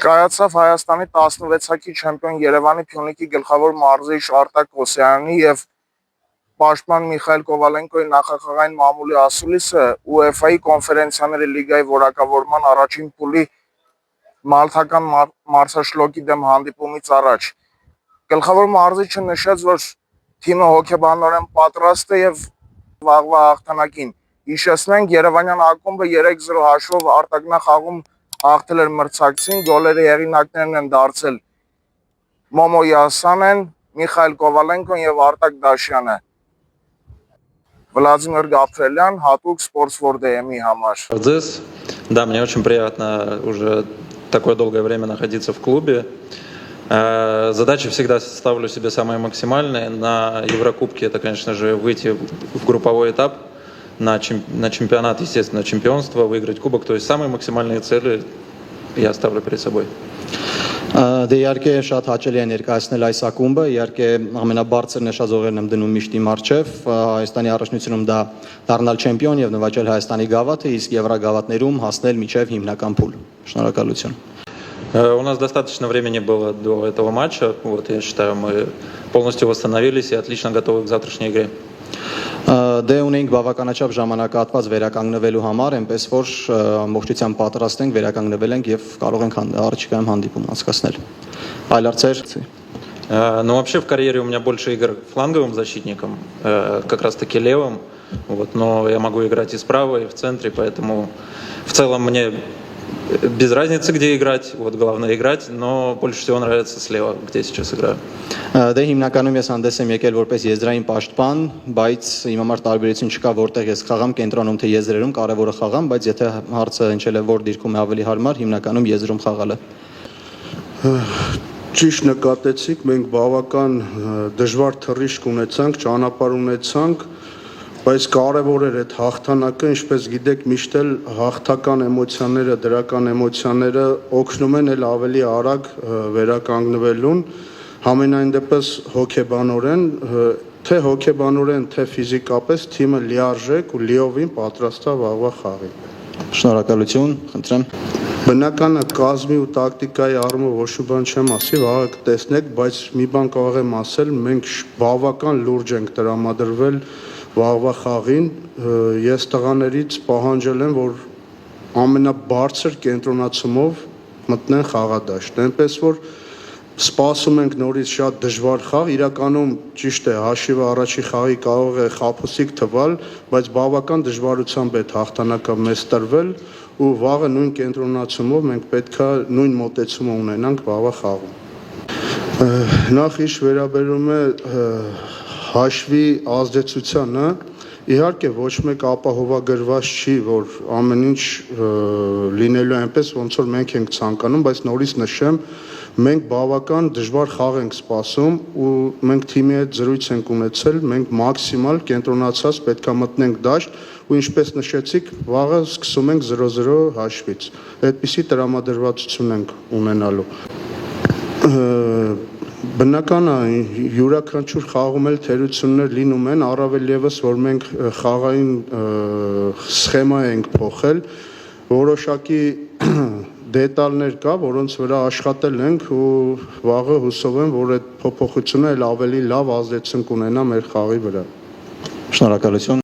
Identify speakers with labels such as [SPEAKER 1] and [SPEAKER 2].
[SPEAKER 1] Կայացավ Հայաստանի 16-ակի չեմպիոն Երևանի Փյունիկի գլխավոր մարզիչ Արտակ Օսյանի եւ պաշտպան Միխայել Կովալենկոյի նախախաղային մամուլի ասուլիսը UEFA-ի կոնֆերենցիաների լիգայի որակավորման առաջին փուլի մալթական մարզաշլոկի դեմ հանդիպումից առաջ։ Գլխավոր մարզիչը նշեց, որ թիմը հոգեբանորեն պատրաստ է եւ վաղվա հաղթանակին։ Հիշեցնենք, երևանյան ակումբը 3-0 հաշվով արտաքնախաղում հաղթել էր մրցակցին, գոլերի հեղինակներն են դարձել Մոմո Յասանեն, Միխայել Կովալենկոն եւ Արտակ Դաշյանը։ Վլադիմիր Գաբրելյան, հատուկ Sports4 DM-ի համար։
[SPEAKER 2] Да, мне очень приятно уже такое долгое время находиться в клубе. Задачи всегда ставлю себе самые максимальные. На Еврокубке это, конечно же, выйти в групповой этап, на чемпионат, естественно, чемпионство, выиграть кубок. То есть самые максимальные цели я ставлю перед собой.
[SPEAKER 3] Դե իհարկե շատ հաճելի է ներկայացնել այս ակումբը, իհարկե ամենաբարձր նշաձողերն եմ դնում միշտ իմ առջև, Հայաստանի առաջնությունում դա դառնալ չեմպիոն եւ նվաճել Հայաստանի գավաթը, իսկ Եվրագավաթներում հասնել մինչեւ հիմնական փուլ։ Շնորհակալություն։
[SPEAKER 2] У нас достаточно времени было до этого матча. Вот, я считаю, мы полностью восстановились и отлично готовы к завтрашней игре.
[SPEAKER 3] Դե ունենք բավականաչափ ժամանակահատված վերականգնվելու համար, այնպես որ ամբողջությամբ պատրաստ ենք, վերականգնվել ենք եւ կարող ենք առաջիկայում հանդիպում անցկացնել։ Այլ հարցեր։
[SPEAKER 2] Ну, вообще в карьере у меня больше игр фланговым защитником, как раз-таки левым. Вот, но я могу играть и справа, и в центре, поэтому в целом мне без разницы, где играть, вот главное играть, но больше всего нравится слева, где я сейчас играю.
[SPEAKER 3] Դե հիմնականում ես հանդես եմ եկել որպես եզրային պաշտպան, բայց իմ համար տարբերություն չկա, որտեղ ես խաղամ կենտրոնում թե եզրերում, կարևորը խաղամ, բայց եթե հարցը հնչել է որ դիրքում է ավելի հարմար, հիմնականում եզրում խաղալը։
[SPEAKER 4] Ճիշտ նկատեցիք, մենք բավական դժվար թռիչք ունեցանք, ճանապարհ ունեցանք, բայց կարևոր էր այդ հաղթանակը, ինչպես գիտեք, միշտ էլ հաղթական էմոցիաները, դրական էմոցիաները օգնում են էլ ավելի արագ վերականգնվելուն, համենայն դեպս հոգեբանորեն, թե ֆիզիկապես թիմը լիարժեք ու լիովին պատրաստ է վաղվա խաղի։
[SPEAKER 3] Շնորհակալություն, խնդրեմ։
[SPEAKER 4] Բնականը կազմի ու տակտիկայի առումով ոչ մի բան չեմ ասի, վաղը կտեսնեք, բայց մի բան կարող եմ ասել, մենք բավական լուրջ ենք տրամադրվել վաղվա խաղին, ես տղաներից պահանջել եմ, որ ամենաբարձր կենտրոնացումով մտնեն խաղադաշտ, այնպես որ սպասում ենք նորից շատ դժվար խաղ, իրականում ճիշտ է, հաշիվը առաջի խաղի կարող է խաբուսիկ թվալ, բայց բավական դժվարությամբ այդ հաղթանակը մեզ տրվել ու վաղը նույն կենտրոնացումով մենք պետք է նույն մոտեցումը ունենանք վաղվա խաղում։ Նախ ինչ վերաբերում է հաշվի ազդեցությանը, իհարկե ոչ մեկ ապահովագրված չի, որ ամեն ինչ լինելու այնպես, ոնց որ մենք ենք ցանկանում, բայց նորից նշեմ, մենք բավական դժվար խաղ ենք սպասում ու մենք թիմի հետ զրույց ենք ունեցել, մենք մաքսիմալ կենտրոնացած պետք է մտնենք դաշտ ու ինչպես նշեցիք, վաղը սկսում ենք 0-0 հաշվից։ Այդպիսի տրամադրվածություն ենք ունենալու։ Բնական է, յուրաքանչյուր խաղում էլ թերություններ լինում են, առավել եւս որ մենք խաղային սխեմա ենք փոխել, որոշակի դետալներ կա, որոնց վրա աշխատել ենք ու վաղը հուսով եմ, որ այդ փոփոխությունը էլ ավելի լավ ազդեցություն կունենա մեր խաղի վրա։
[SPEAKER 3] Շնորհակալություն։